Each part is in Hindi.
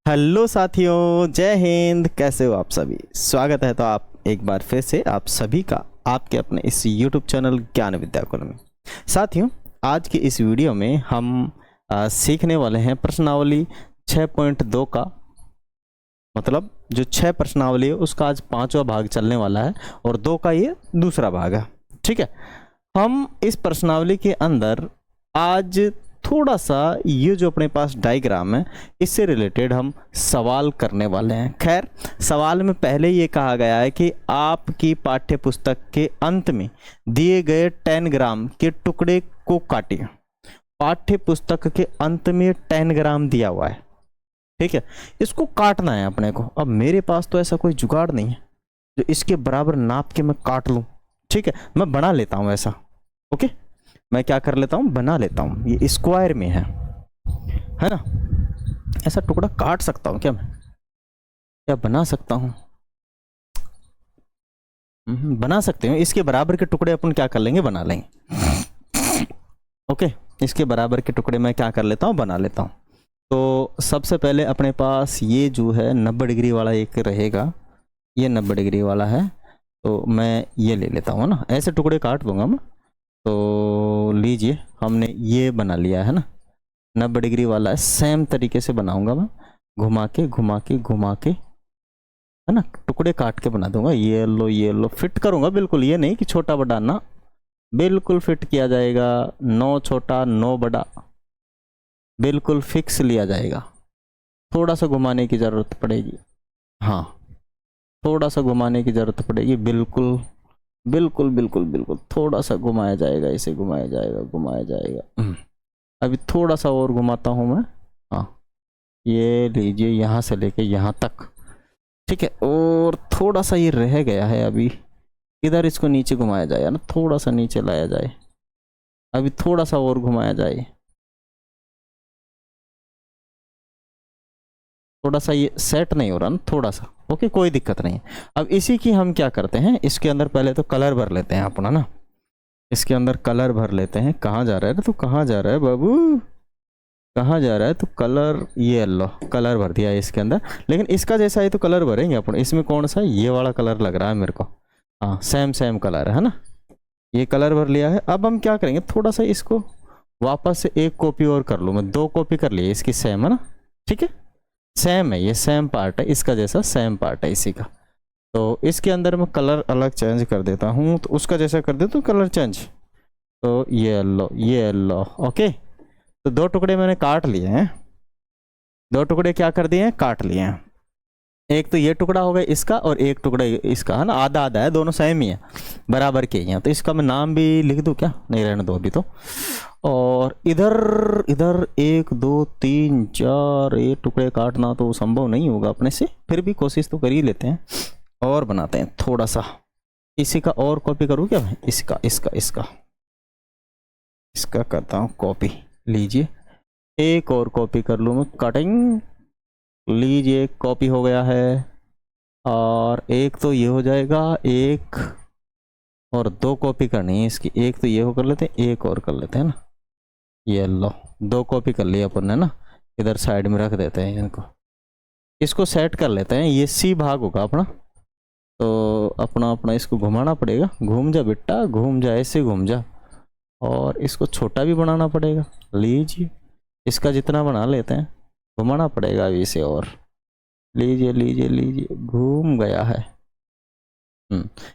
हेलो साथियों, जय हिंद। कैसे हो आप सभी? स्वागत है तो आप एक बार फिर से आप सभी का आपके अपने इस यूट्यूब चैनल ज्ञान विद्या कुल में। साथियों, आज की इस वीडियो में हम सीखने वाले हैं प्रश्नावली 6.2 का, मतलब जो 6 प्रश्नावली है उसका आज 5वां भाग चलने वाला है और 2 का ये दूसरा भाग है। ठीक है, हम इस प्रश्नावली के अंदर आज थोड़ा सा ये जो अपने पास डायग्राम है इससे रिलेटेड हम सवाल करने वाले हैं। खैर, सवाल में पहले ये कहा गया है कि आपकी पाठ्य पुस्तक के अंत में दिए गए 10 ग्राम के टुकड़े को काटिए। पाठ्य पुस्तक के अंत में 10 ग्राम दिया हुआ है, ठीक है, इसको काटना है अपने को। अब मेरे पास तो ऐसा कोई जुगाड़ नहीं है जो इसके बराबर नाप के मैं काट लूँ। ठीक है, मैं बना लेता हूँ ऐसा। ओके, मैं क्या कर लेता हूँ, बना लेता हूँ। ये स्क्वायर में है ना, ऐसा टुकड़ा काट सकता हूँ क्या मैं? क्या बना सकता हूँ? बना सकते हैं। इसके बराबर के टुकड़े अपन क्या कर लेंगे, बना लेंगे। ओके, इसके बराबर के टुकड़े मैं क्या कर लेता हूँ, बना लेता हूँ। तो सबसे पहले अपने पास ये जो है 90 डिग्री वाला एक रहेगा, ये 90 डिग्री वाला है, तो मैं ये ले लेता हूँ ना, ऐसे टुकड़े काट दूंगा मैं। तो लीजिए, हमने ये बना लिया है ना, 90 डिग्री वाला है। सेम तरीके से बनाऊंगा मैं, घुमा के घुमा के घुमा के, है ना, टुकड़े काट के बना दूंगा। ये लो फिट करूंगा बिल्कुल, ये नहीं कि छोटा बड़ा ना, बिल्कुल फिट किया जाएगा। 9 छोटा 9 बड़ा, बिल्कुल फिक्स लिया जाएगा। थोड़ा सा घुमाने की ज़रूरत पड़ेगी, हाँ, थोड़ा सा घुमाने की ज़रूरत पड़ेगी। बिल्कुल बिल्कुल बिल्कुल बिल्कुल थोड़ा सा घुमाया जाएगा, इसे घुमाया जाएगा, घुमाया जाएगा। अभी थोड़ा सा और घुमाता हूँ मैं, हाँ, ये लीजिए, यहाँ से लेके यहाँ तक। ठीक है, और थोड़ा सा ये रह गया है अभी, इधर इसको नीचे घुमाया जाए ना, थोड़ा सा नीचे लाया जाए, अभी थोड़ा सा और घुमाया जाए, थोड़ा सा ये सेट नहीं हो रहा ना, थोड़ा सा। ओके, कोई दिक्कत नहीं। अब इसी की हम क्या करते हैं, इसके अंदर पहले तो कलर भर लेते हैं अपना ना, इसके अंदर कलर भर लेते हैं। कहाँ जा रहा है तो, कहाँ जा रहा है बाबू, कहाँ जा रहा है तो, कलर, ये लो कलर भर दिया है इसके अंदर। लेकिन इसका जैसा ही तो कलर भरेंगे अपन। इसमें कौन सा, ये वाला कलर लग रहा है मेरे को, हाँ, सेम कलर है ना, ये कलर भर लिया है। अब हम क्या करेंगे, थोड़ा सा इसको वापस से एक कॉपी और कर लूँ मैं, 2 कॉपी कर लिए इसकी, सेम है ना। ठीक है, सेम है, ये सेम पार्ट है, इसका जैसा सेम पार्ट है इसी का। तो इसके अंदर मैं कलर अलग चेंज कर देता हूँ, तो उसका जैसा कर देता हूँ कलर चेंज। तो ये लो, ओके। तो 2 टुकड़े मैंने काट लिए हैं, 2 टुकड़े क्या कर दिए हैं, काट लिए हैं। एक तो ये टुकड़ा हो गया इसका, और एक टुकड़ा इसका, है ना, आधा आधा है, दोनों सेम ही है, बराबर के ही हैं। तो इसका मैं नाम भी लिख दूँ क्या, नहीं रहने दो अभी तो। और इधर इधर 1 2 3 4 ये टुकड़े काटना तो संभव नहीं होगा अपने से, फिर भी कोशिश तो कर ही लेते हैं और बनाते हैं थोड़ा सा। इसी का और कॉपी करूँ क्या मैं, इसका करता हूँ कॉपी। लीजिए, एक और कॉपी कर लूँ मैं, कटिंग, लीजिए, कॉपी हो गया है। और एक तो ये हो जाएगा, एक और 2 कॉपी करनी है इसकी। एक तो ये हो कर लेते हैं, एक और कर लेते हैं ना, ये लो 2 कॉपी कर लिया अपन ने ना, इधर साइड में रख देते हैं इनको। इसको सेट कर लेते हैं, ये सी भाग होगा अपना। तो अपना इसको घुमाना पड़ेगा, घूम जा बेटा घूम जा, ऐसे घूम जा। और इसको छोटा भी बनाना पड़ेगा, लीजिए, इसका जितना बना लेते हैं, घुमाना पड़ेगा अभी इसे। और लीजिए, घूम गया है,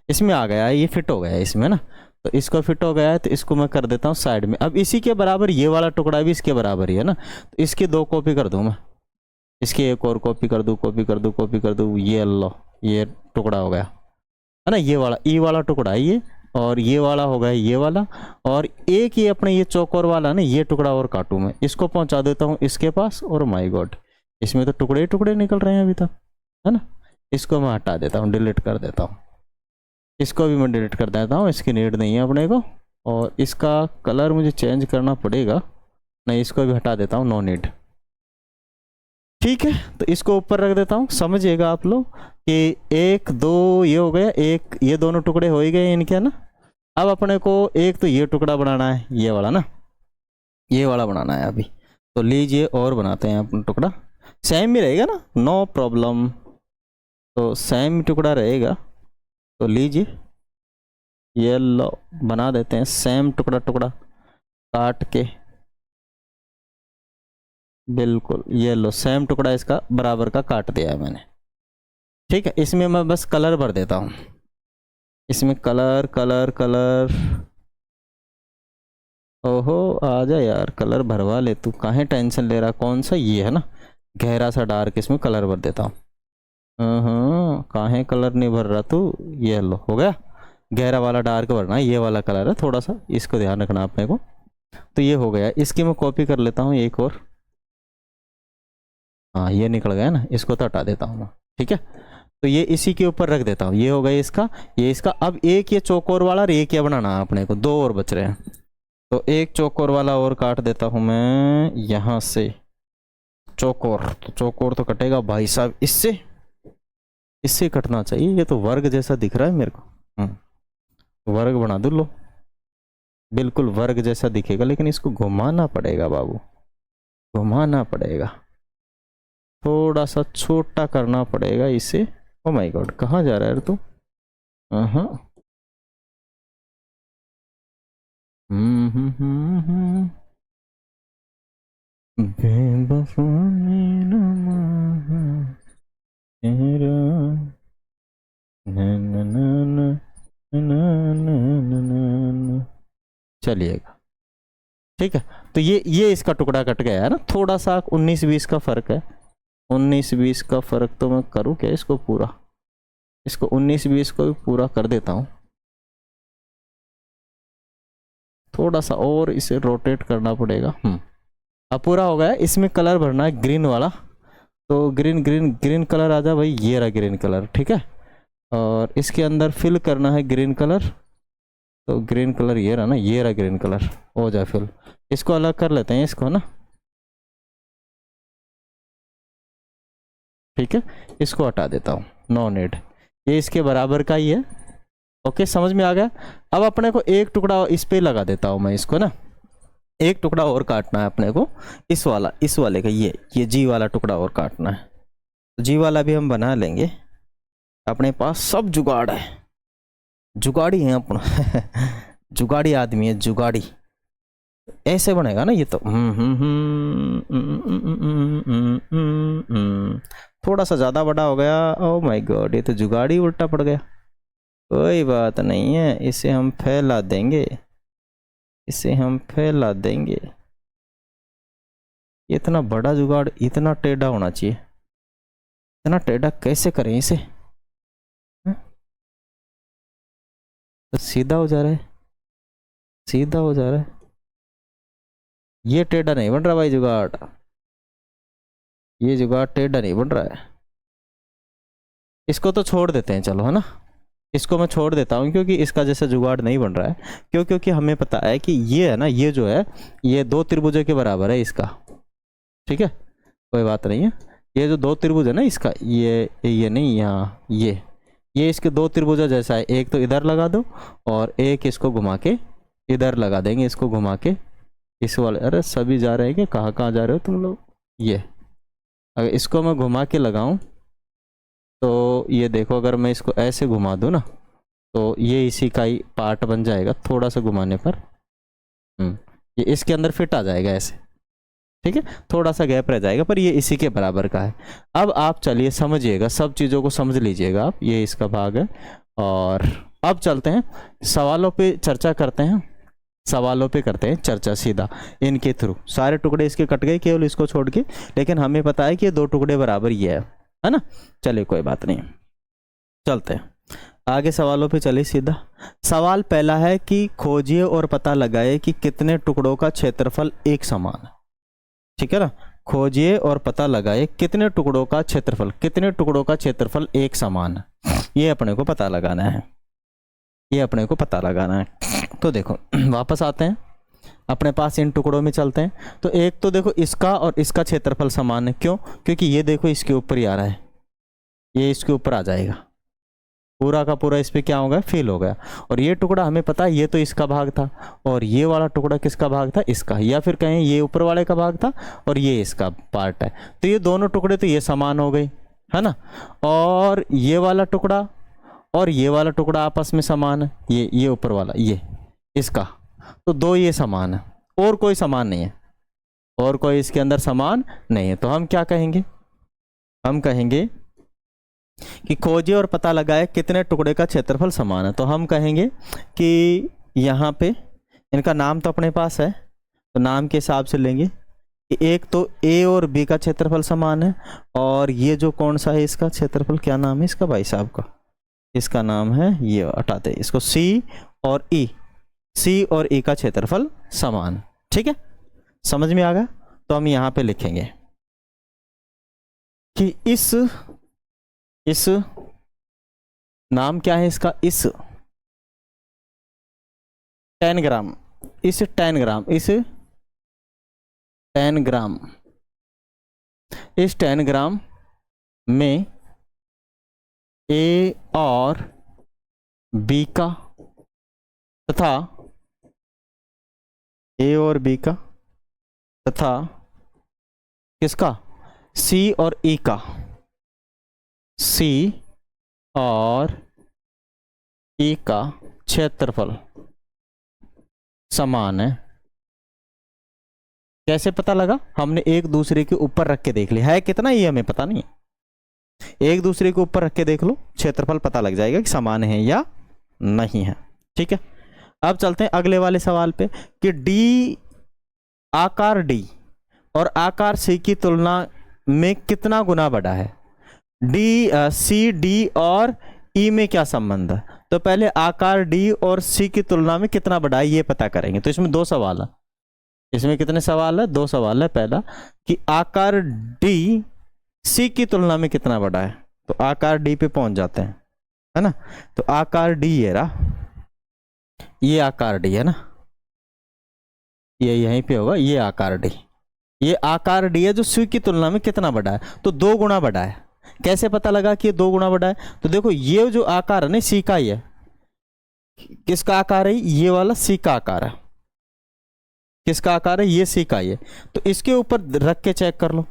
इसमें आ गया है, ये फिट हो गया है इसमें ना। तो इसको फिट हो गया है, तो इसको मैं कर देता हूँ साइड में। अब इसी के बराबर ये वाला टुकड़ा भी इसके बराबर ही है ना, तो इसकी 2 कॉपी कर दूँ मैं, इसकी एक और कॉपी कर दूँ, ये लो, ये टुकड़ा हो गया है ना, ये वाला ई वाला टुकड़ा है ये, और ये वाला हो गया ये वाला। और एक ये अपने ये चौकोर वाला ना, ये टुकड़ा और काटूँ मैं, इसको पहुंचा देता हूँ इसके पास। और माय गॉड, इसमें तो टुकड़े ही टुकड़े निकल रहे हैं अभी तक, है ना। इसको मैं हटा देता हूँ, डिलीट कर देता हूँ, इसको भी मैं डिलीट कर देता हूँ, इसकी नीड नहीं है अपने को। और इसका कलर मुझे चेंज करना पड़ेगा, नहीं, इसको भी हटा देता हूँ, नो नीड। ठीक है, तो इसको ऊपर रख देता हूँ। समझिएगा आप लोग कि 1 2 ये हो गया, एक ये दोनों टुकड़े हो ही गए इनके, है ना। अब अपने को एक तो ये टुकड़ा बनाना है, ये वाला ना, ये वाला बनाना है अभी। तो लीजिए और बनाते हैं अपना टुकड़ा। सेम ही रहेगा ना, नो प्रॉब्लम। तो सेम टुकड़ा रहेगा, तो लीजिए ये लो, बना देते हैं सेम टुकड़ा टुकड़ा काट के, बिल्कुल ये लो सेम टुकड़ा इसका बराबर का काट दिया है मैंने। ठीक है, इसमें मैं बस कलर भर देता हूँ, इसमें कलर कलर कलर। ओहो आजा यार, कलर भरवा ले तू, काहे टेंशन ले रहा। कौन सा, ये है ना गहरा सा डार्क, इसमें कलर भर देता हूँ। काहे कलर नहीं भर रहा तू, ये लो हो गया। गहरा वाला डार्क भरना है, ये वाला कलर है थोड़ा सा, इसको ध्यान रखना अपने को। तो ये हो गया, इसकी मैं कॉपी कर लेता हूँ एक और। हाँ ये निकल गया ना, इसको तो हटा देता हूँ मैं। ठीक है, तो ये इसी के ऊपर रख देता हूँ, ये हो गया इसका, ये इसका। अब एक ये चौकोर वाला और एक ये बनाना है अपने को, दो और बच रहे हैं। तो एक चौकोर वाला और काट देता हूँ मैं यहाँ से, चौकोर। तो चौकोर तो कटेगा भाई साहब इससे, इससे कटना चाहिए। ये तो वर्ग जैसा दिख रहा है मेरे को। वर्ग बना दो लो, बिल्कुल वर्ग जैसा दिखेगा, लेकिन इसको घुमाना पड़ेगा बाबू, घुमाना पड़ेगा, थोड़ा सा छोटा करना पड़ेगा इसे। ओ माय गॉड, कहाँ जा रहा है तू। हाँ बेवफा तेरा चलिएगा। ठीक है, तो ये इसका टुकड़ा कट गया है ना, थोड़ा सा 19-20 का फर्क है। 19-20 का फर्क तो मैं करूँ क्या इसको पूरा, इसको 19-20 को भी पूरा कर देता हूँ। थोड़ा सा और इसे रोटेट करना पड़ेगा। अब पूरा हो गया। इसमें कलर भरना है ग्रीन वाला, तो ग्रीन ग्रीन ग्रीन कलर आ जा भाई, ये रहा ग्रीन कलर। ठीक है, और इसके अंदर फिल करना है ग्रीन कलर, तो ग्रीन कलर ये रहा ना, ये रहा ग्रीन कलर, हो जाए फिल। इसको अलग कर लेते हैं इसको ना। ठीक है, इसको हटा देता हूँ, नो नीड, ये इसके बराबर का ही है। ओके समझ में आ गया। अब अपने को एक टुकड़ा इस पे लगा देता हूँ मैं इसको ना, एक टुकड़ा और काटना है अपने को, इस वाले का, ये जी वाला टुकड़ा और काटना है। तो जी वाला भी हम बना लेंगे, अपने पास सब जुगाड़ है, जुगाड़ी है अपना जुगाड़ी आदमी है, जुगाड़ी। ऐसे बनेगा ना ये तो। थोड़ा सा ज़्यादा बड़ा हो गया, ओ माय गॉड, ये तो जुगाड़ी उल्टा पड़ गया। कोई बात नहीं है, इसे हम फैला देंगे, इसे हम फैला देंगे। इतना बड़ा जुगाड़ इतना टेढ़ा होना चाहिए, इतना टेढ़ा कैसे करें इसे। तो सीधा हो जा रहा है, सीधा हो जा रहा है, ये टेढ़ा नहीं बन रहा भाई जुगाड़, ये जुगाड़ टेढ़ा नहीं बन रहा है। इसको तो छोड़ देते हैं चलो, है ना, इसको मैं छोड़ देता हूँ, क्योंकि इसका जैसा जुगाड़ नहीं बन रहा है। क्योंकि हमें पता है कि ये है ना, ये जो है ये दो त्रिभुजों के बराबर है इसका। ठीक है, कोई बात नहीं है, ये जो दो त्रिभुज है ना इसका, ये नहीं, यहाँ ये इसके दो त्रिभुजा जैसा है। एक तो इधर लगा दो और एक इसको घुमा के इधर लगा देंगे, इसको घुमा के इस वाले। अरे सभी जा रहे हैं कि कहाँ कहाँ जा रहे हो तुम लोग। ये अगर इसको मैं घुमा के लगाऊं तो ये देखो, अगर मैं इसको ऐसे घुमा दूं ना, तो ये इसी का ही पार्ट बन जाएगा, थोड़ा सा घुमाने पर ये इसके अंदर फिट आ जाएगा ऐसे। ठीक है, थोड़ा सा गैप रह जाएगा, पर ये इसी के बराबर का है। अब आप चलिए समझिएगा, सब चीज़ों को समझ लीजिएगा आप, ये इसका भाग है। और अब चलते हैं सवालों पे चर्चा करते हैं, सवालों पे करते हैं चर्चा सीधा इनके थ्रू। सारे टुकड़े इसके कट गए केवल इसको छोड़ के, लेकिन हमें पता है कि ये दो टुकड़े बराबर ये है ना। चलिए कोई बात नहीं, चलते हैं आगे सवालों पे। चलिए सीधा सवाल पहला है कि खोजिए और पता लगाए कि कितने टुकड़ों का क्षेत्रफल एक समान है। ठीक है ना, खोजिए और पता लगाए कितने टुकड़ों का क्षेत्रफल, कितने टुकड़ों का क्षेत्रफल एक समान है, ये अपने को पता लगाना है, ये अपने को पता लगाना है। तो देखो वापस आते हैं अपने पास, इन टुकड़ों में चलते हैं। तो एक तो देखो इसका और इसका क्षेत्रफल समान है, क्यों, क्योंकि ये देखो इसके ऊपर ही आ रहा है, ये इसके ऊपर आ जाएगा, पूरा का पूरा इस पे क्या हो गया, फिल हो गया। और ये टुकड़ा हमें पता है ये तो इसका भाग था, और ये वाला टुकड़ा किसका भाग था, इसका, या फिर कहें ये ऊपर वाले का भाग था और ये इसका पार्ट है। तो ये दोनों टुकड़े तो ये समान हो गए, है ना। और ये वाला टुकड़ा और ये वाला टुकड़ा आपस में समान है, ये ऊपर वाला ये इसका, तो दो ये समान है, और कोई समान नहीं है, और कोई इसके अंदर समान नहीं है। तो हम क्या कहेंगे, हम कहेंगे कि खोजे और पता लगाए कितने टुकड़े का क्षेत्रफल समान है। तो हम कहेंगे कि यहाँ पे इनका नाम तो अपने पास है, तो नाम के हिसाब से लेंगे कि एक तो ए और बी का क्षेत्रफल समान है, और ये जो कौन सा है इसका क्षेत्रफल, क्या नाम है इसका भाई साहब का, इसका नाम है, ये हटाते हैं इसको, सी और ई, सी और ई का क्षेत्रफल समान। ठीक है, समझ में आ गया। तो हम यहाँ पे लिखेंगे कि इस नाम क्या है इसका, इस 10 ग्राम, इस 10 ग्राम, इस 10 ग्राम, इस 10 ग्राम में ए और बी का तथा ए और बी का तथा किसका, सी और ई का, सी और ई का क्षेत्रफल समान है। कैसे पता लगा, हमने एक दूसरे के ऊपर रख के देख लिया है, कितना ये हमें पता नहीं, एक दूसरे के ऊपर रख के देख लो, क्षेत्रफल पता लग जाएगा कि समान है या नहीं है। ठीक है, अब चलते हैं अगले वाले सवाल पे कि डी, आकार डी और आकार सी की तुलना में कितना गुना बड़ा है। डी, सी, डी और ई में क्या संबंध है। तो पहले आकार डी और सी की तुलना में कितना बड़ा है ये पता करेंगे। तो इसमें दो सवाल है, इसमें कितने सवाल है, दो सवाल है। पहला कि आकार डी सी की तुलना में कितना बड़ा है, तो आकार डी पे पहुंच जाते हैं, है ना। तो आकार डी ये रहा, ये आकार डी है ना, ये यहीं पे होगा, ये आकार डी, ये आकार डी है जो सी की तुलना में कितना बड़ा है, तो 2 गुना बड़ा है। कैसे पता लगा कि ये 2 गुना बड़ा है, तो देखो ये जो आकार है ना सी का ही है, किसका आकार है, ये वाला सी का आकार है, किसका आकार है, ये सी का ही है। तो इसके ऊपर रख के चेक कर लो,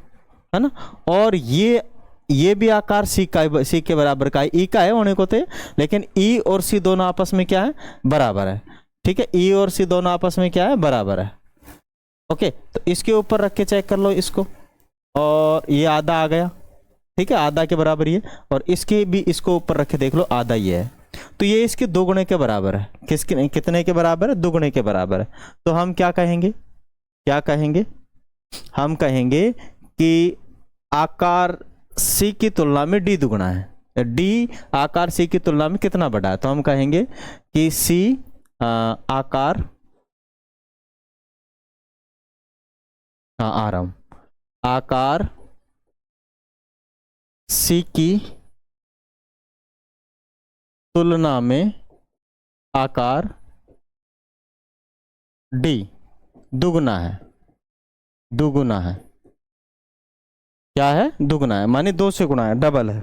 है ना। और ये भी आकार सी का, सी के बराबर का है, ई का है होने को थे, लेकिन ई और सी दोनों आपस में क्या है, बराबर है। ठीक है, ई और सी दोनों आपस में क्या है, बराबर है। ओके, तो इसके ऊपर रख के चेक कर लो इसको, और ये आधा आ गया, ठीक है, आधा के बराबर ये, और इसके भी इसको ऊपर रख के देख लो, आधा ये है। तो ये इसके 2 गुणे के बराबर है, किसके, कितने के बराबर है, 2 गुणे के बराबर है। तो हम क्या कहेंगे, क्या कहेंगे, हम कहेंगे कि आकार सी की तुलना में डी दुगुना है, डी आकार सी की तुलना में कितना बड़ा है। तो हम कहेंगे कि सी आकार, आ रहा हूं, आकार सी की तुलना में आकार डी दुगुना है, दुगुना है, क्या है, दुगुना है, माने 2 से गुना है, डबल है।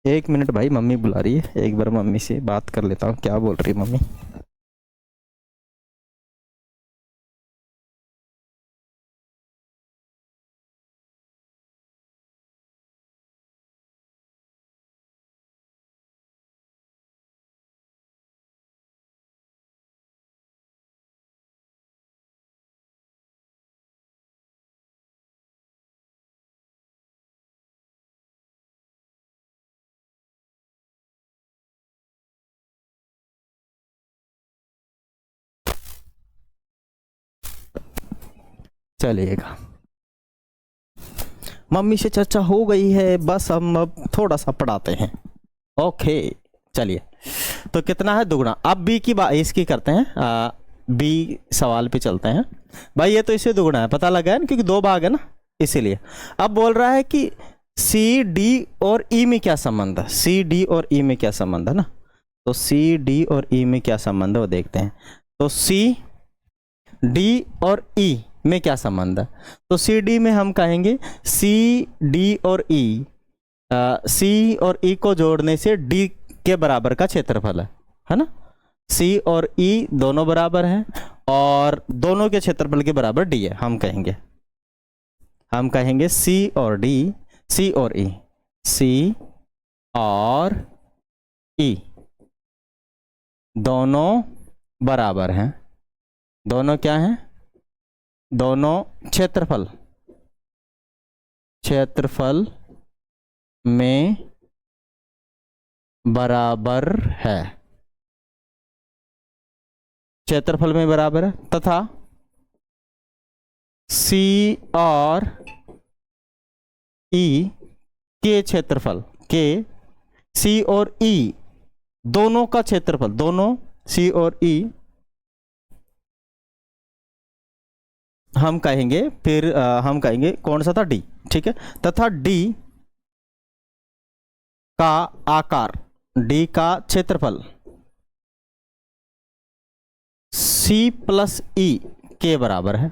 एक मिनट भाई, मम्मी बुला रही है, एक बार मम्मी से बात कर लेता हूँ, क्या बोल रही मम्मी। चलिएगा, मम्मी से चर्चा हो गई है, बस हम अब थोड़ा सा पढ़ाते हैं। ओके, चलिए, तो कितना है, दुगुना। अब बी की बात इसकी करते हैं, बी सवाल पे चलते हैं। भाई ये तो इसे दुगुना है, पता लगा है ना, क्योंकि 2 भाग है ना, इसीलिए। अब बोल रहा है कि सी, डी और ई में क्या संबंध है, सी, डी और ई में क्या संबंध है ना। तो सी, डी और ई में क्या संबंध है वो देखते हैं। तो सी, डी और ई में क्या संबंध है? तो सी डी में हम कहेंगे सी डी और ई, सी और ई को जोड़ने से डी के बराबर का क्षेत्रफल है ना। सी और ई दोनों बराबर हैं और दोनों के क्षेत्रफल के बराबर डी है। हम कहेंगे सी और डी, सी और ई, सी और ई दोनों बराबर हैं। दोनों क्या हैं? दोनों क्षेत्रफल में बराबर है, क्षेत्रफल में बराबर है, तथा सी और ई के क्षेत्रफल के, सी और ई दोनों का क्षेत्रफल, दोनों सी और ई हम कहेंगे, फिर हम कहेंगे कौन सा था? डी, ठीक है। तथा डी का आकार, डी का क्षेत्रफल सी प्लस ई के बराबर है।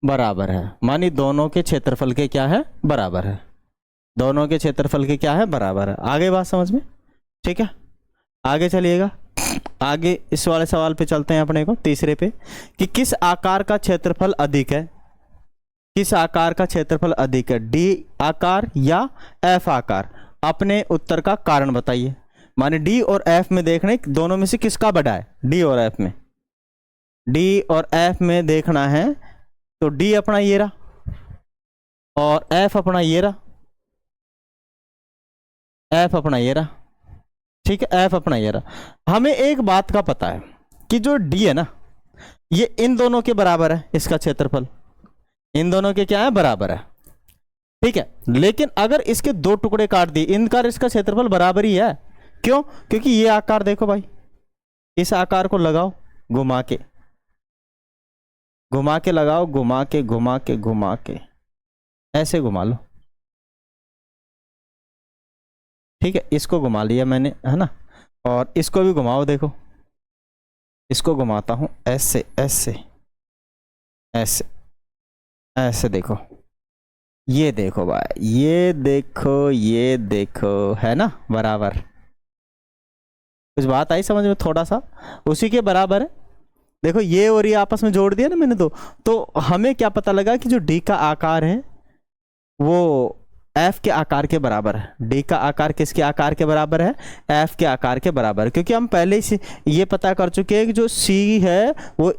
बराबर है मानी दोनों के क्षेत्रफल के क्या है? बराबर है। दोनों के क्षेत्रफल के क्या है? बराबर है। आगे बात समझ में? ठीक है, आगे चलिएगा। आगे इस वाले सवाल पे चलते हैं अपने को, तीसरे पे, कि किस आकार का क्षेत्रफल अधिक है? किस आकार का क्षेत्रफल अधिक है, डी आकार या एफ आकार? अपने उत्तर का कारण बताइए। माने डी और एफ में देखने दोनों में से किसका बड़ा है? डी और एफ में, डी और एफ में देखना है तो डी अपना ये रहा और एफ अपना ये रहा, एफ अपना ये रहा, ठीक है, एफ अपना ये रहा। हमें एक बात का पता है कि जो डी है ना, ये इन दोनों के बराबर है, इसका क्षेत्रफल इन दोनों के क्या है? बराबर है, ठीक है। लेकिन अगर इसके दो टुकड़े काट दिए, इनका इसका क्षेत्रफल बराबर ही है। क्यों? क्योंकि ये आकार देखो भाई, इस आकार को लगाओ घुमा के, घुमा के लगाओ, घुमा के घुमा के घुमा के, ऐसे घुमा लो, ठीक है। इसको घुमा लिया मैंने, है ना, और इसको भी घुमाओ, देखो इसको घुमाता हूं, ऐसे ऐसे ऐसे ऐसे, देखो ये देखो भाई, ये देखो, ये देखो, है ना बराबर। कुछ बात आई समझ में? थोड़ा सा उसी के बराबर है। देखो ये और ये आपस में जोड़ दिया ना मैंने तो हमें क्या पता लगा कि जो डी का आकार है वो एफ के आकार के बराबर है। डी का आकार किसके आकार के बराबर है? एफ के आकार के बराबर। क्योंकि हम पहले ही ये पता कर चुके हैं कि जो सी है वो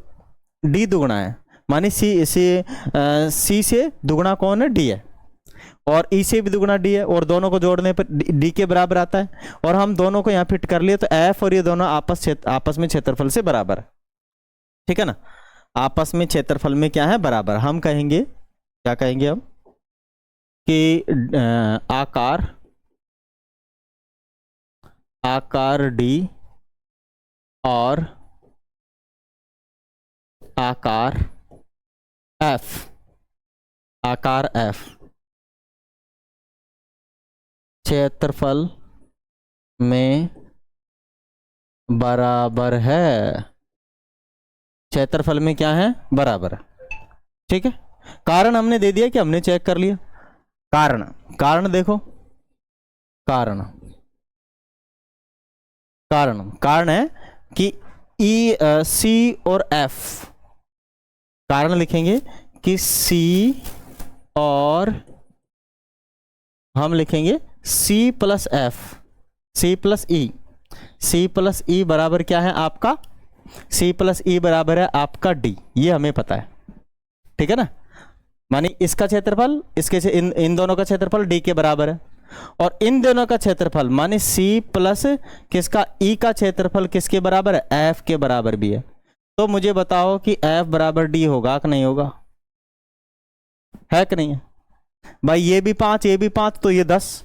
डी दुगुना है, माने सी से दुगुना कौन है? डी है, और ई से भी दुगुना डी है, और दोनों को जोड़ने पर डी के बराबर आता है। और हम दोनों को यहाँ फिट कर लिए तो एफ और ये दोनों आपस में क्षेत्रफल से बराबर है, ठीक है ना। आपस में क्षेत्रफल में क्या है? बराबर। हम कहेंगे, क्या कहेंगे हम, कि आकार डी और आकार एफ क्षेत्रफल में बराबर है। क्षेत्रफल में क्या है? बराबर है, ठीक है। कारण हमने दे दिया कि हमने चेक कर लिया। कारण देखो, कारण है कि ई सी और एफ, कारण लिखेंगे कि सी और हम लिखेंगे c plus f, c plus e बराबर क्या है आपका? सी प्लस ई बराबर है आपका डी। ये हमें पता है, ठीक है ना। मानी इसका क्षेत्रफल इसके इन दोनों का क्षेत्रफल डी के बराबर है, और इन दोनों का क्षेत्रफल माने सी प्लस किसका? ई का क्षेत्रफल किसके बराबर है? एफ के बराबर भी है। तो मुझे बताओ कि एफ बराबर डी होगा कि नहीं होगा? है कि नहीं है भाई? ये भी 5, ये भी 5, तो ये 10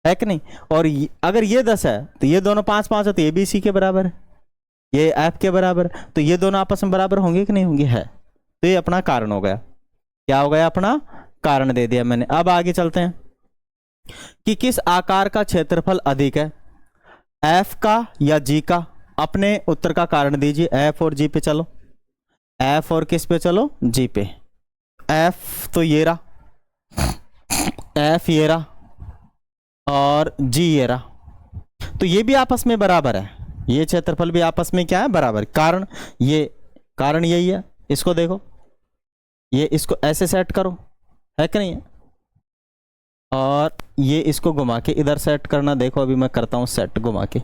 है कि नहीं? और अगर ये 10 है तो ये दोनों 5 है, तो ये भी इसी के बराबर है, ये एफ के बराबर, तो ये दोनों आपस में बराबर होंगे कि नहीं होंगे? है। तो ये अपना कारण हो गया। क्या हो गया? अपना कारण दे दिया मैंने। अब आगे चलते हैं कि किस आकार का क्षेत्रफल अधिक है, एफ का या जी का? अपने उत्तर का कारण दीजिए। एफ और जी पे चलो, एफ और किस पे चलो, जी पे। एफ तो ये रहा, एफ ये रहा और जी ये रहा, तो ये भी आपस में बराबर है, ये क्षेत्रफल भी आपस में क्या है, बराबर। कारण ये, कारण यही है, इसको देखो, ये इसको ऐसे सेट करो, है कि नहीं है, और ये इसको घुमा के इधर सेट करना। देखो अभी मैं करता हूँ सेट घुमा के,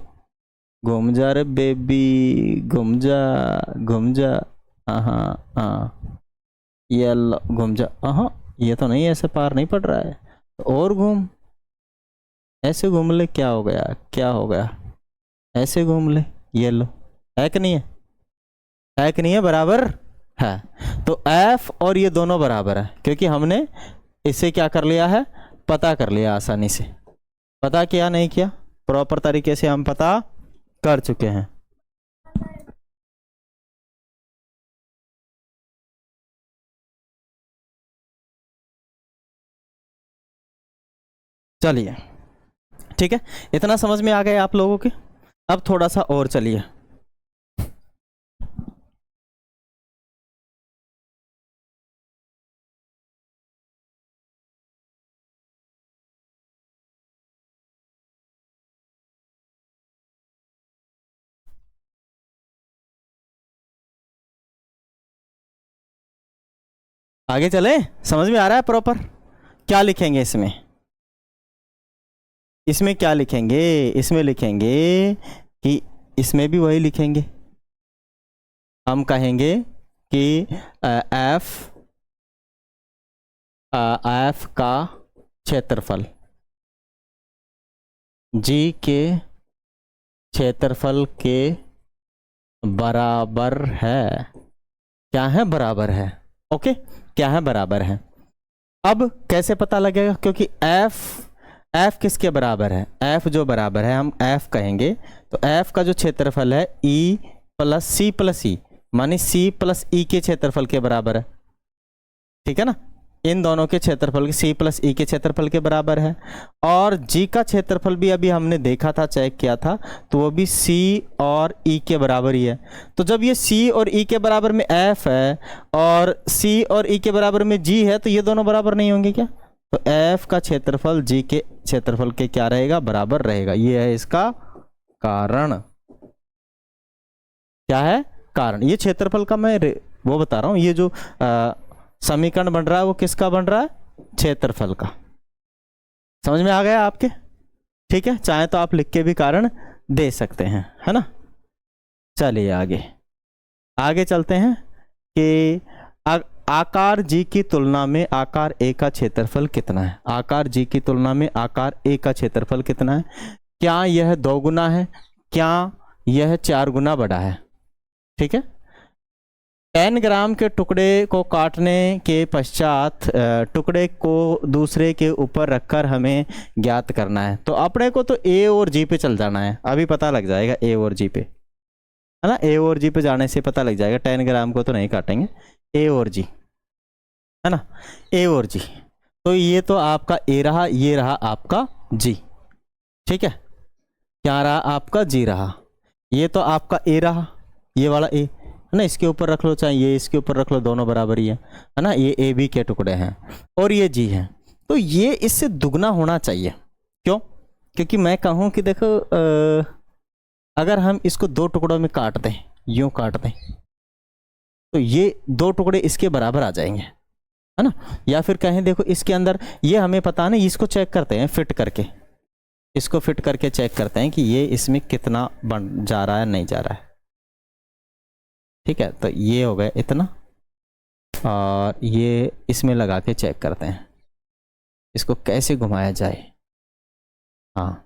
घूम जा रे बेबी, घूम जा, घूम जा, हाँ हाँ, ये घूम जा, हाँ ये तो नहीं, ऐसे पार नहीं पड़ रहा है, और घूम, ऐसे घूम ले, क्या हो गया, क्या हो गया, ऐसे घूम ले, ये लो, है कि नहीं है, है कि नहीं है, बराबर है। तो F और ये दोनों बराबर है, क्योंकि हमने इसे क्या कर लिया है, पता कर लिया, आसानी से पता किया, नहीं किया, प्रॉपर तरीके से हम पता कर चुके हैं। चलिए ठीक है, इतना समझ में आ गए आप लोगों के। अब थोड़ा सा और चलिए, आगे चले, समझ में आ रहा है प्रॉपर। क्या लिखेंगे इसमें, इसमें क्या लिखेंगे, इसमें लिखेंगे कि इसमें भी वही लिखेंगे, हम कहेंगे कि एफ, एफ का क्षेत्रफल जी के क्षेत्रफल के बराबर है, क्या है, बराबर है, ओके, क्या है, बराबर है। अब कैसे पता लगेगा, क्योंकि एफ किसके बराबर है, एफ जो बराबर है, हम एफ कहेंगे, तो एफ का जो क्षेत्रफल है ई प्लस सी प्लस ई, मानी सी प्लस ई के क्षेत्रफल के बराबर है, ठीक है ना, इन दोनों के क्षेत्रफल सी प्लस ई के क्षेत्रफल के बराबर है। और जी का क्षेत्रफल भी अभी हमने देखा था, चेक किया था, तो वो भी सी और ई के बराबर ही है। तो जब ये सी और ई के बराबर में एफ है और सी और ई के बराबर में जी है, तो ये दोनों बराबर नहीं होंगे क्या, तो एफ का क्षेत्रफल जी के क्षेत्रफल के क्या रहेगा, बराबर रहेगा। ये है इसका कारण, क्या है, कारण। ये क्षेत्रफल का मैं वो बता रहा हूं, ये जो समीकरण बन रहा है वो किसका बन रहा है, क्षेत्रफल का। समझ में आ गया आपके, ठीक है, चाहे तो आप लिख के भी कारण दे सकते हैं, है ना। चलिए आगे, आगे चलते हैं कि आकार जी की तुलना में आकार ए का क्षेत्रफल कितना है, आकार जी की तुलना में आकार ए का क्षेत्रफल कितना है, क्या यह 2 गुना है, क्या यह 4 गुना बड़ा है, ठीक है। 10 ग्राम के टुकड़े को काटने के पश्चात टुकड़े को दूसरे के ऊपर रखकर हमें ज्ञात करना है। तो अपने को तो ए और जी पे चल जाना है, अभी पता लग जाएगा ए और जी पे, है ना, ए और जी पे जाने से पता लग जाएगा। 10 ग्राम को तो नहीं काटेंगे, ए और जी, है ना, ए और जी। तो ये तो आपका ए रहा, ये रहा आपका जी, ठीक है, क्या रहा आपका जी रहा, ये तो आपका ए रहा, ये वाला ए, है ना, इसके ऊपर रख लो, चाहे ये इसके ऊपर रख लो, दोनों बराबर ही है ना, ये ए बी के टुकड़े हैं और ये जी हैं, तो ये इससे दुगना होना चाहिए। क्यों, क्योंकि मैं कहूँ कि देखो अगर हम इसको 2 टुकड़ों में काट दें, यूं काट दें, तो ये 2 टुकड़े इसके बराबर आ जाएंगे, है ना। या फिर कहें देखो इसके अंदर, ये हमें पता नहीं, इसको चेक करते हैं फिट करके, इसको फिट करके चेक करते हैं कि ये इसमें कितना बन जा रहा है, नहीं जा रहा है, ठीक है। तो ये हो गया इतना, और ये इसमें लगा के चेक करते हैं इसको कैसे घुमाया जाए। हाँ,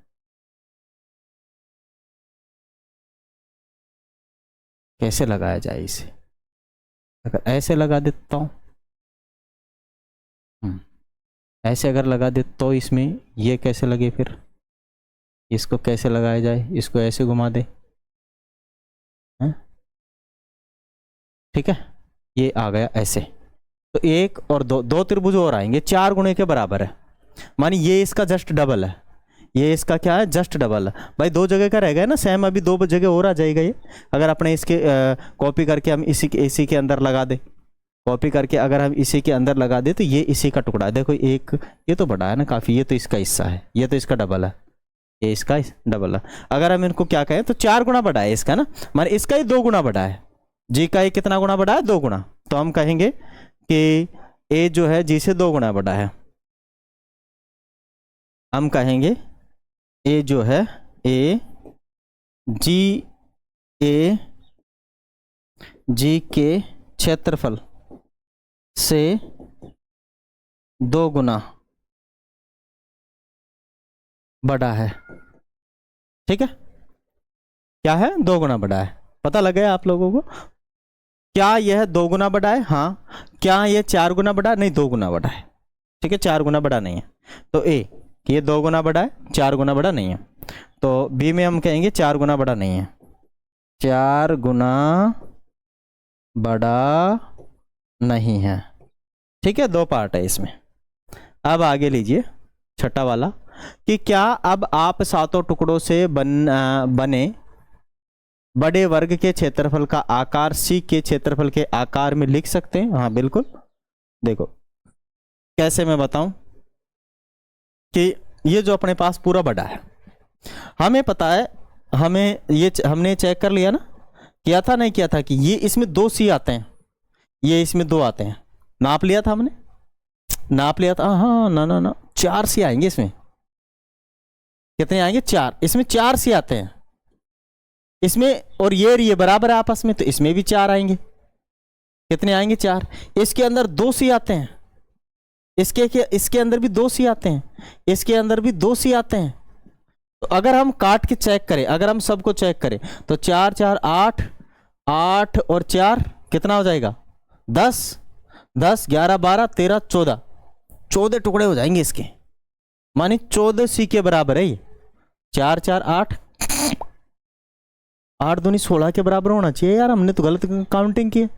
कैसे लगाया जाए इसे, अगर ऐसे लगा देता हूँ, ऐसे अगर लगा दे तो इसमें ये कैसे लगे, फिर इसको कैसे लगाया जाए, इसको ऐसे घुमा दे, ठीक है, ये आ गया ऐसे। तो 1 और 2, 2 त्रिभुज और आएंगे, 4 गुणे के बराबर है, मानी ये इसका जस्ट डबल है, ये इसका क्या है, जस्ट डबल है भाई, दो जगह का रह गया ना सेम, अभी दो जगह और आ जाएगा ये। अगर अपने इसके कॉपी करके हम इसी के अंदर लगा दे, कॉपी करके अगर हम इसी के अंदर लगा दे तो ये इसी का टुकड़ा है। देखो एक, ये तो बड़ा है ना काफ़ी, ये तो इसका हिस्सा है, ये तो इसका डबल है, ये इसका डबल है। अगर हम इनको क्या कहें तो 4 गुना बड़ा है इसका ना, माने इसका ही 2 गुना बड़ा है, जी का ये कितना गुना बड़ा है, 2 गुना। तो हम कहेंगे कि ए जो है जी से 2 गुना बड़ा है। हम कहेंगे ए जो है, ए जी के क्षेत्रफल से 2 गुना बड़ा है। ठीक है, क्या है, 2 गुना बड़ा है। पता लग गया आप लोगों को? क्या यह 2 गुना बड़ा है? हाँ। क्या यह 4 गुना बड़ा है? नहीं, 2 गुना बड़ा है। ठीक है, 4 गुना बड़ा नहीं है। तो ए कि ये 2 गुना बड़ा है, 4 गुना बड़ा नहीं है। तो बी में हम कहेंगे 4 गुना बड़ा नहीं है, 4 गुना बड़ा नहीं है। ठीक है, 2 पार्ट है इसमें। अब आगे लीजिए छठा वाला, कि क्या अब आप सातों टुकड़ों से बने बड़े वर्ग के क्षेत्रफल का आकार सी के क्षेत्रफल के आकार में लिख सकते हैं? हाँ बिल्कुल। देखो कैसे मैं बताऊं कि ये जो अपने पास पूरा बड़ा है, हमें पता है, हमें ये हमने चेक कर लिया ना, किया था नहीं किया था, कि ये इसमें 2 सी आते हैं, ये इसमें 2 आते हैं, नाप लिया था हमने, नाप लिया था। हाँ ना ना ना, 4 सी आएंगे इसमें। कितने आएंगे? 4। इसमें 4 सी आते हैं इसमें, और ये बराबर है आपस में, तो इसमें भी 4 आएंगे। कितने आएंगे? 4। इसके अंदर 2 सी आते हैं, इसके अंदर भी 2 सी आते हैं, इसके अंदर भी 2 सी आते हैं। तो अगर हम काट के चेक करें, अगर हम सबको चेक करें तो 4 4 8, 8 और 4 कितना हो जाएगा? 10, 10 11 12 13 14, 14 टुकड़े हो जाएंगे इसके, मानी 14 सी के बराबर है ये। 4 4 8, 8 दूनी 16 के बराबर होना चाहिए यार, हमने तो गलत काउंटिंग की है,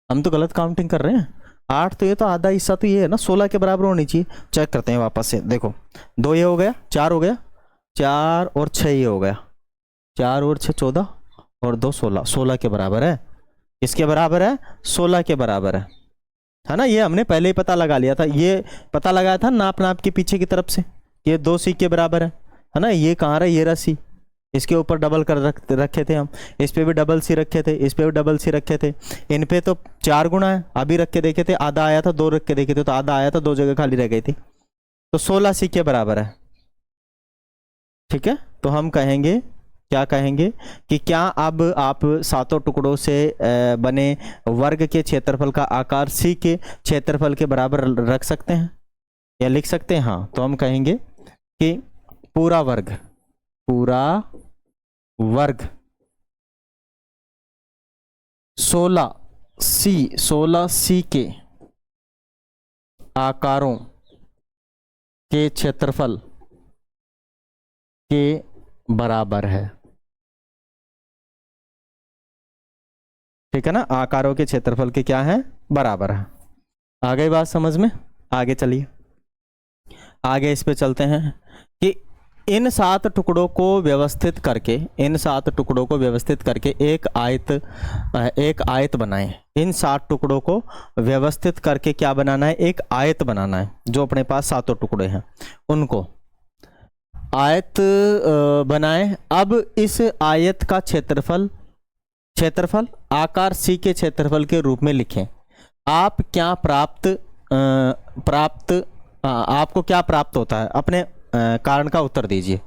हम तो गलत काउंटिंग कर रहे हैं। 8 तो ये तो आधा हिस्सा तो ये है ना, 16 के बराबर होनी चाहिए। चेक करते हैं वापस से, देखो 2 ये हो गया, 4 हो गया, 4 और 6 ये हो गया, 4 और 6 14 और 2 16, 16 के बराबर है। किसके बराबर है? 16 के बराबर है ना। ये हमने पहले ही पता लगा लिया था, ये पता लगाया था नाप नाप के पीछे की तरफ से, ये 2 सी के बराबर है ना। ये कहाँ रहा? ये रहा सी, इसके ऊपर डबल कर रखे थे हम, इस पे भी डबल सी रखे थे, इस पे भी डबल सी रखे थे, इन पे तो 4 गुना है। अभी रख के देखे थे, आधा आया था, 2 रख के देखे थे तो आधा आया था, 2 जगह खाली रह गई थी, तो 16 सी के बराबर है। ठीक है, तो हम कहेंगे, क्या कहेंगे कि क्या अब आप सातों टुकड़ों से बने वर्ग के क्षेत्रफल का आकार सी के क्षेत्रफल के बराबर रख सकते हैं या लिख सकते हैं? हाँ, तो हम कहेंगे कि पूरा वर्ग 16 सी के आकारों के क्षेत्रफल के बराबर है। ठीक है ना, आकारों के क्षेत्रफल के क्या है? बराबर है। आ गई बात समझ में? आगे चलिए, आगे इस पे चलते हैं कि इन 7 टुकड़ों को व्यवस्थित करके, एक आयत बनाएं। इन 7 टुकड़ों को व्यवस्थित करके क्या बनाना है? एक आयत बनाना है। जो अपने पास 7 टुकड़े हैं उनको आयत बनाएं। अब इस आयत का क्षेत्रफल आकार सी के क्षेत्रफल के रूप में लिखें। आप क्या आपको क्या प्राप्त होता है? अपने कारण का उत्तर दीजिए।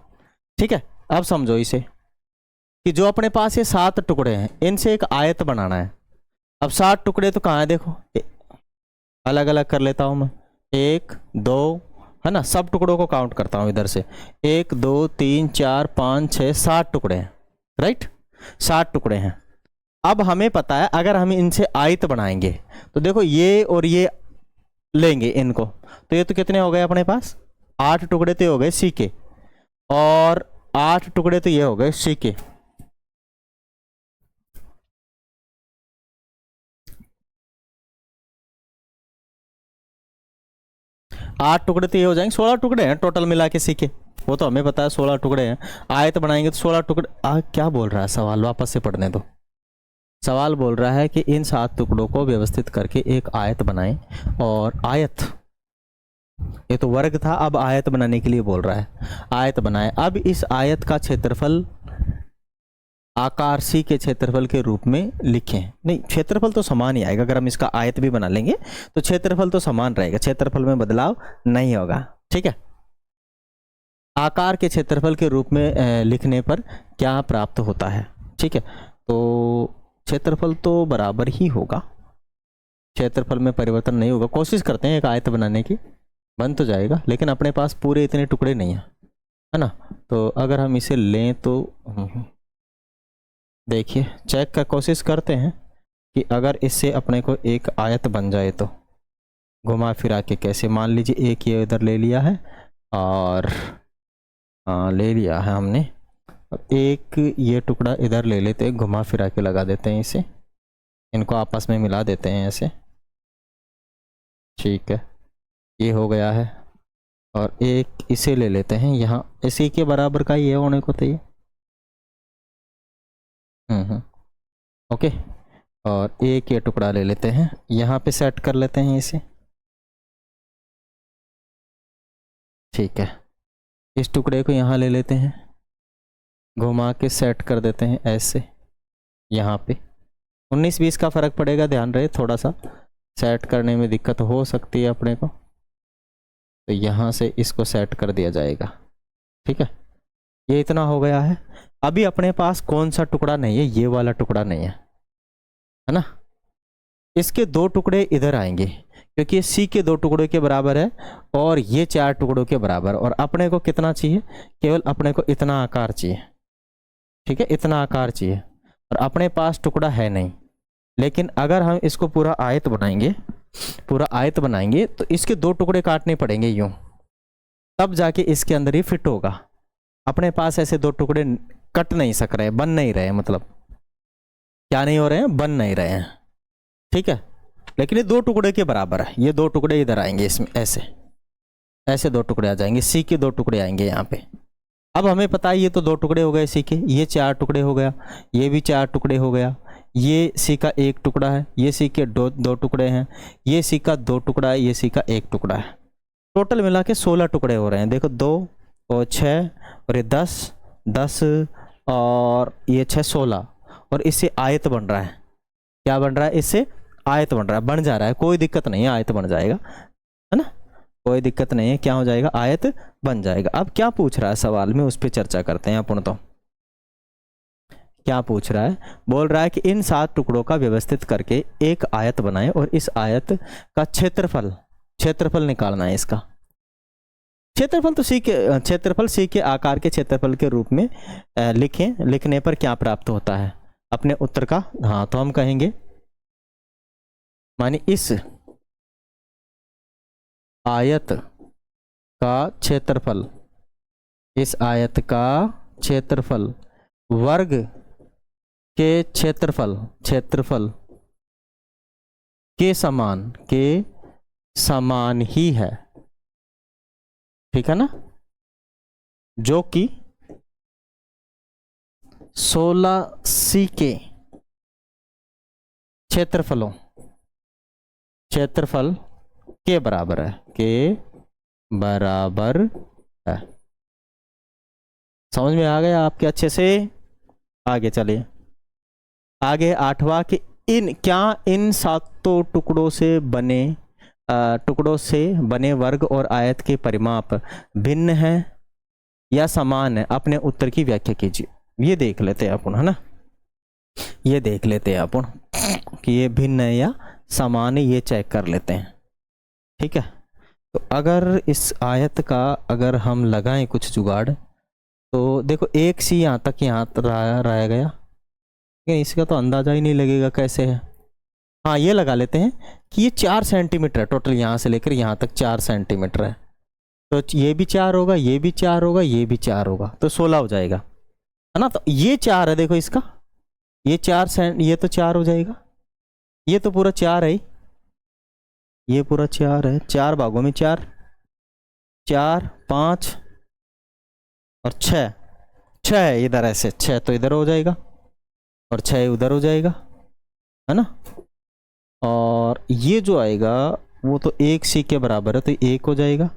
ठीक है, अब समझो इसे कि जो अपने पास ये 7 टुकड़े हैं, इनसे एक आयत बनाना है। अब 7 टुकड़े तो कहाँ है? देखो अलग अलग कर लेता हूं मैं, 1 2 है ना, सब टुकड़ों को काउंट करता हूं इधर से, 1 2 3 4 5 6 7 टुकड़े हैं, राइट, 7 टुकड़े हैं। अब हमें पता है अगर हम इनसे आयत बनाएंगे तो देखो ये और ये लेंगे इनको, तो ये तो कितने हो गए अपने पास? 8 टुकड़े तो हो गए सी के, और 8 टुकड़े तो ये हो गए सी के। 8 टुकड़े तो ये हो जाएंगे, 16 टुकड़े हैं टोटल मिला के सी के, वो तो हमें पता है 16 टुकड़े हैं। आयत बनाएंगे तो 16 टुकड़े। क्या बोल रहा है सवाल, वापस से पढ़ने दो। सवाल बोल रहा है कि इन 7 टुकड़ों को व्यवस्थित करके एक आयत बनाएं, और आयत, ये तो वर्ग था, अब आयत बनाने के लिए बोल रहा है, आयत बनाए। अब इस आयत का क्षेत्रफल आकार सी के क्षेत्रफल के रूप में लिखें। नहीं, क्षेत्रफल तो समान ही आएगा, अगर हम इसका आयत भी बना लेंगे तो क्षेत्रफल तो समान रहेगा, क्षेत्रफल में बदलाव नहीं होगा। ठीक है, आकार के क्षेत्रफल के रूप में लिखने पर क्या प्राप्त होता है। ठीक है, तो क्षेत्रफल तो बराबर ही होगा, क्षेत्रफल में परिवर्तन नहीं होगा। कोशिश करते हैं एक आयत बनाने की, बन तो जाएगा, लेकिन अपने पास पूरे इतने टुकड़े नहीं है ना। तो अगर हम इसे लें तो देखिए, चेक का कोशिश करते हैं कि अगर इससे अपने को एक आयत बन जाए तो घुमा फिरा के कैसे। मान लीजिए एक ये इधर ले लिया है और ले लिया है हमने, अब एक ये टुकड़ा इधर ले लेते हैं, घुमा फिरा के लगा देते हैं इसे, इनको आपस में मिला देते हैं ऐसे। ठीक है, ये हो गया है, और एक इसे ले लेते हैं, यहाँ इसी के बराबर का ये होने को चाहिए। ओके, और एक ये टुकड़ा ले लेते हैं, यहाँ पे सेट कर लेते हैं इसे। ठीक है, इस टुकड़े को यहाँ ले लेते हैं, घुमा के सेट कर देते हैं ऐसे, यहाँ पे 19-20 का फ़र्क पड़ेगा, ध्यान रहे, थोड़ा सा सेट करने में दिक्कत हो सकती है अपने को, तो यहाँ से इसको सेट कर दिया जाएगा। ठीक है, ये इतना हो गया है। अभी अपने पास कौन सा टुकड़ा नहीं है, ये वाला टुकड़ा नहीं है ना। इसके 2 टुकड़े इधर आएंगे, क्योंकि ये सी के 2 टुकड़ों के बराबर है और ये 4 टुकड़ों के बराबर, और अपने को कितना चाहिए, केवल अपने को इतना आकार चाहिए। ठीक है, इतना आकार चाहिए, और अपने पास टुकड़ा है नहीं। लेकिन अगर हम इसको पूरा आयत बनाएंगे, पूरा आयत बनाएंगे तो इसके 2 टुकड़े काटने पड़ेंगे यूं, तब जाके इसके अंदर ही फिट होगा। अपने पास ऐसे 2 टुकड़े कट नहीं सक रहे, बन नहीं रहे, मतलब क्या नहीं हो रहे हैं, बन नहीं रहे हैं। ठीक है, लेकिन ये 2 टुकड़े के बराबर है, ये 2 टुकड़े इधर आएंगे, इसमें ऐसे ऐसे 2 टुकड़े आ जाएंगे, सी के 2 टुकड़े आएंगे यहाँ पे। अब हमें पता है ये तो 2 टुकड़े हो गए सी के, ये 4 टुकड़े हो गया, ये भी 4 टुकड़े हो गया, ये सी का 1 टुकड़ा है, ये सी के 2 टुकड़े हैं, ये सी का 2 टुकड़ा है, ये सी का 1 टुकड़ा है। टोटल मिला के 16 टुकड़े हो रहे हैं। देखो 2 और 6 और ये 10 और ये 6, 16, और इससे आयत बन रहा है। क्या बन रहा है, इससे आयत बन रहा है, बन जा रहा है, कोई दिक्कत नहीं है, आयत बन जाएगा, है ना, कोई दिक्कत नहीं है, क्या हो जाएगा, आयत बन जाएगा। अब क्या पूछ रहा है सवाल में, उस पर चर्चा करते हैं अपन। तो क्या पूछ रहा है, बोल रहा है कि इन 7 टुकड़ों का व्यवस्थित करके एक आयत बनाएं, और इस आयत का क्षेत्रफल निकालना है। इसका क्षेत्रफल तो सी के आकार के क्षेत्रफल के रूप में लिखें, लिखने पर क्या प्राप्त होता है अपने उत्तर का। हाँ, तो हम कहेंगे माने इस आयत का क्षेत्रफल, इस आयत का क्षेत्रफल वर्ग के क्षेत्रफल के समान ही है। ठीक है ना, जो कि 16 सी के क्षेत्रफल के बराबर है, है। समझ में आ गया आपके अच्छे से। आगे चलिए, आगे 8वां कि इन 7 टुकड़ों से बने वर्ग और आयत के परिमाप भिन्न हैं या समान है, अपने उत्तर की व्याख्या कीजिए। ये देख लेते हैं अपन, है ना, ये देख लेते हैं अपन कि ये भिन्न है या समान है, ये चेक कर लेते हैं। ठीक है, तो अगर इस आयत का अगर हम लगाएं कुछ जुगाड़, तो देखो एक सी यहाँ तक रह गया, लेकिन इसका तो अंदाजा ही नहीं लगेगा कैसे है। हाँ, ये लगा लेते हैं कि ये 4 सेंटीमीटर है टोटल, यहाँ से लेकर यहाँ तक 4 सेंटीमीटर है, तो ये भी 4 होगा, ये भी 4 होगा, ये भी 4 होगा, तो 16 हो जाएगा, है ना। तो ये 4 है, देखो इसका, ये 4 ये तो 4 हो जाएगा, ये तो पूरा 4 है, ये पूरा 4 है, 4 भागों में 4, 4 5 और 6, 6 है इधर, ऐसे 6 तो इधर हो जाएगा और 6 उधर हो जाएगा, है ना। और ये जो आएगा वो तो 1 सी के बराबर है, तो 1 हो जाएगा,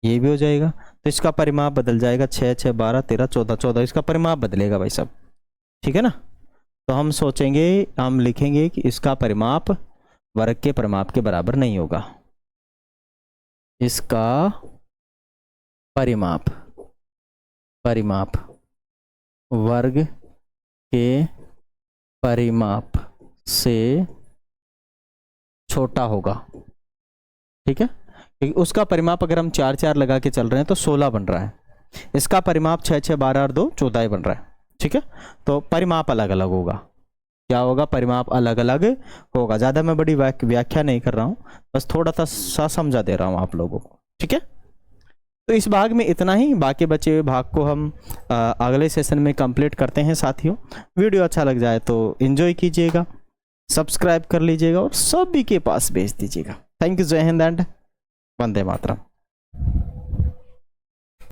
ये भी हो जाएगा। तो इसका परिमाप बदल जाएगा, 6 6 12 13 14 14, इसका परिमाप बदलेगा भाई साहब, ठीक है ना। तो हम सोचेंगे, हम लिखेंगे कि इसका परिमाप वर्ग के परिमाप के बराबर नहीं होगा। इसका परिमाप वर्ग के परिमाप से छोटा होगा, ठीक है। क्योंकि उसका परिमाप अगर हम 4 4 लगा के चल रहे हैं तो 16 बन रहा है, इसका परिमाप 6 6 12 और 2 14 बन रहा है, ठीक है। तो परिमाप अलग अलग होगा, क्या होगा, परिमाप अलग अलग होगा। ज़्यादा मैं बड़ी व्याख्या नहीं कर रहा हूँ, बस थोड़ा सा समझा दे रहा हूँ आप लोगों को, ठीक है। तो इस भाग में इतना ही, बाकी बचे हुए भाग को हम अगले सेशन में कंप्लीट करते हैं साथियों। वीडियो अच्छा लग जाए तो एंजॉय कीजिएगा, सब्सक्राइब कर लीजिएगा और सभी के पास भेज दीजिएगा। थैंक यू, जय हिंद एंड वंदे मातरम।